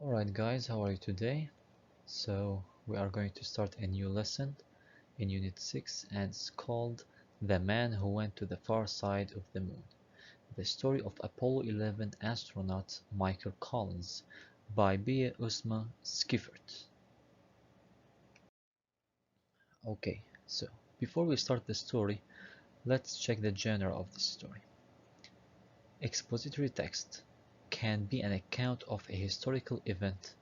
Alright guys, how are you today? So we are going to start a new lesson in Unit 6 and it's called The Man Who Went to the Far Side of the Moon. The story of Apollo 11 astronaut Michael Collins by Bia Usma Skiffert. Okay, so before we start the story, let's check the genre of the story. Expository text can be an account of a historical event.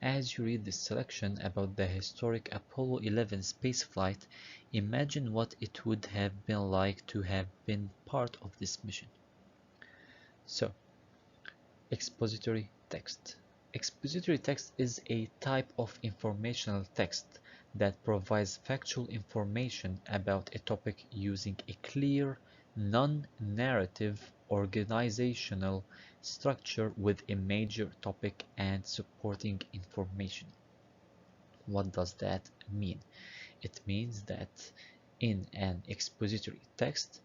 As you read this selection about the historic Apollo 11 spaceflight, imagine what it would have been like to have been part of this mission. So, expository text. Expository text is a type of informational text that provides factual information about a topic using a clear, non-narrative organizational structure with a major topic and supporting information. What does that mean? It means that in an expository text,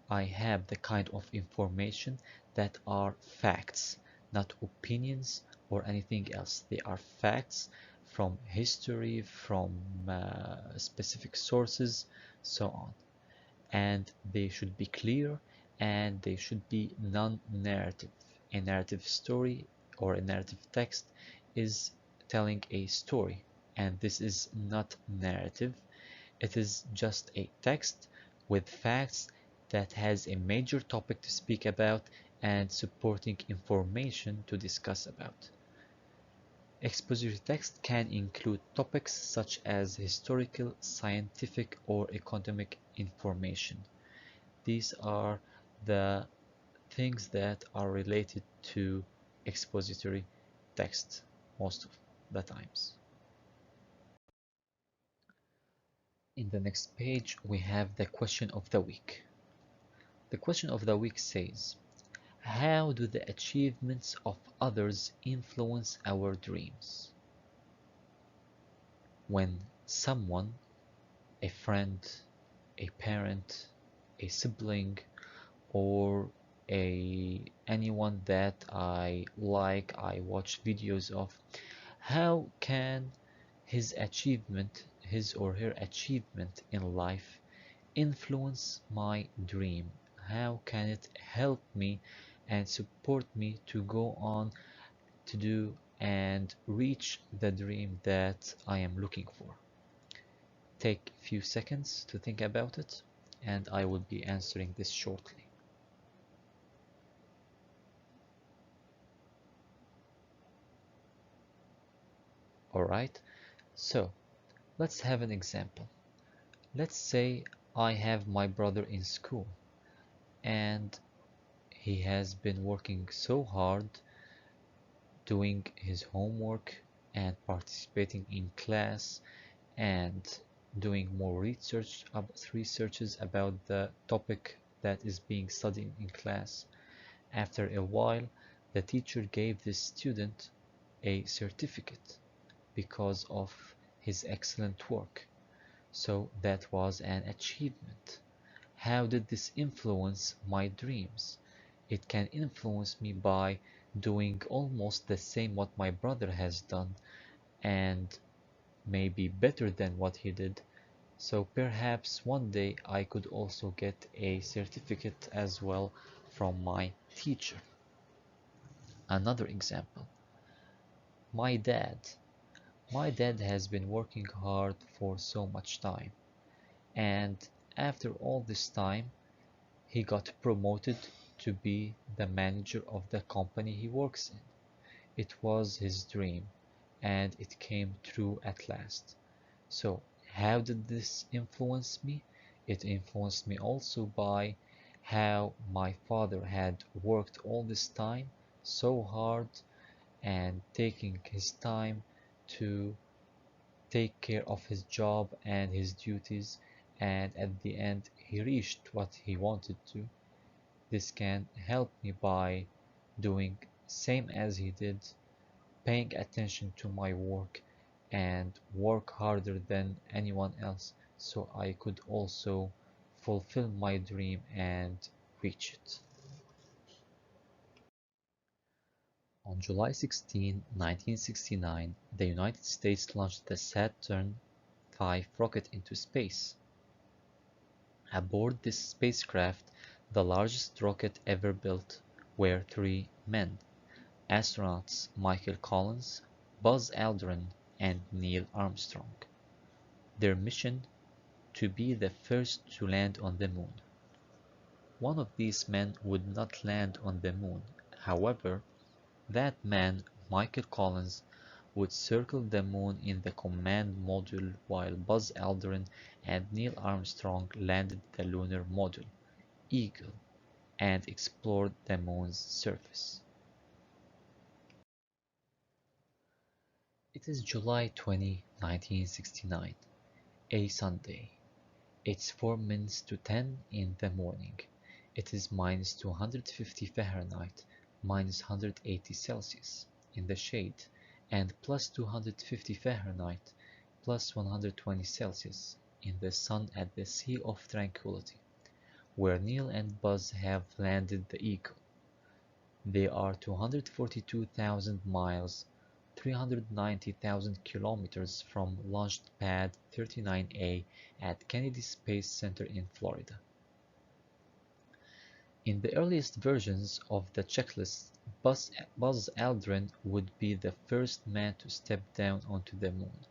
I have the kind of information that are facts, not opinions or anything else. They are facts from history, from specific sources, so on. And they should be clear and they should be non-narrative. A narrative story or a narrative text is telling a story, and this is not narrative. It is just a text with facts that has a major topic to speak about and supporting information to discuss about. Expository text can include topics such as historical, scientific, or economic information. These are the things that are related to expository text most of the times. In the next page, we have the question of the week. The question of the week says, how do the achievements of others influence our dreams? When someone, a friend, a parent, a sibling, or anyone that I like, I watch videos of, how can his or her achievement in life influence my dream? How can it help me and support me to go on to do and reach the dream that I am looking for? Take a few seconds to think about it, and I will be answering this shortly. Alright, so let's have an example. Let's say I have my brother in school and he has been working so hard doing his homework and participating in class and doing more researches about the topic that is being studied in class. After a while, the teacher gave this student a certificate because of his excellent work. So that was an achievement. How did this influence my dreams? It can influence me by doing almost the same what my brother has done and maybe better than what he did. So perhaps one day I could also get a certificate as well from my teacher. Another example, my dad. My dad has been working hard for so much time, and after all this time, he got promoted to be the manager of the company he works in. It was his dream, and it came true at last. So, how did this influence me? It influenced me also by how my father had worked all this time so hard and taking his time to take care of his job and his duties, and at the end he reached what he wanted to. This can help me by doing same as he did, paying attention to my work and work harder than anyone else so I could also fulfill my dream and reach it. On On July 16, 1969, the United States launched the Saturn V rocket into space. Aboard this spacecraft, the largest rocket ever built, were three men: astronauts Michael Collins, Buzz Aldrin, and Neil Armstrong. Their mission: to be the first to land on the Moon. One of these men would not land on the Moon. However, that man, Michael Collins, would circle the Moon in the command module while Buzz Aldrin and Neil Armstrong landed the lunar module, Eagle, and explored the Moon's surface. It is July 20, 1969, a Sunday. It's 4 minutes to 10 in the morning. It is minus 250 Fahrenheit, minus 180 Celsius, in the shade, and plus 250 Fahrenheit, plus 120 Celsius, in the sun at the Sea of Tranquility, where Neil and Buzz have landed the Eagle. They are 242,000 miles, 390,000 kilometers from Launch Pad 39A at Kennedy Space Center in Florida. In the earliest versions of the checklist, Buzz Aldrin would be the first man to step down onto the Moon.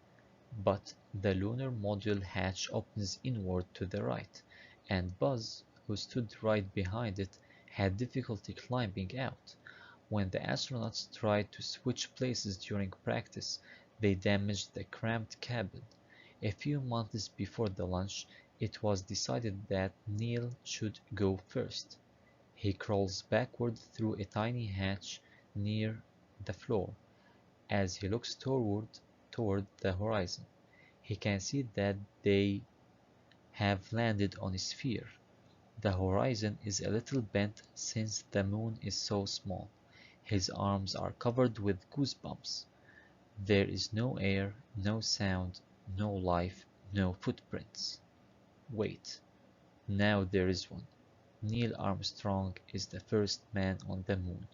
But the lunar module hatch opens inward to the right, and Buzz, who stood right behind it, had difficulty climbing out. When the astronauts tried to switch places during practice, they damaged the cramped cabin. A few months before the launch, it was decided that Neil should go first. He crawls backward through a tiny hatch near the floor. As he looks toward the horizon, he can see that they have landed on a sphere. The horizon is a little bent since the Moon is so small. His arms are covered with goosebumps. There is no air, no sound, no life, no footprints. Wait, now there is one. Neil Armstrong is the first man on the Moon.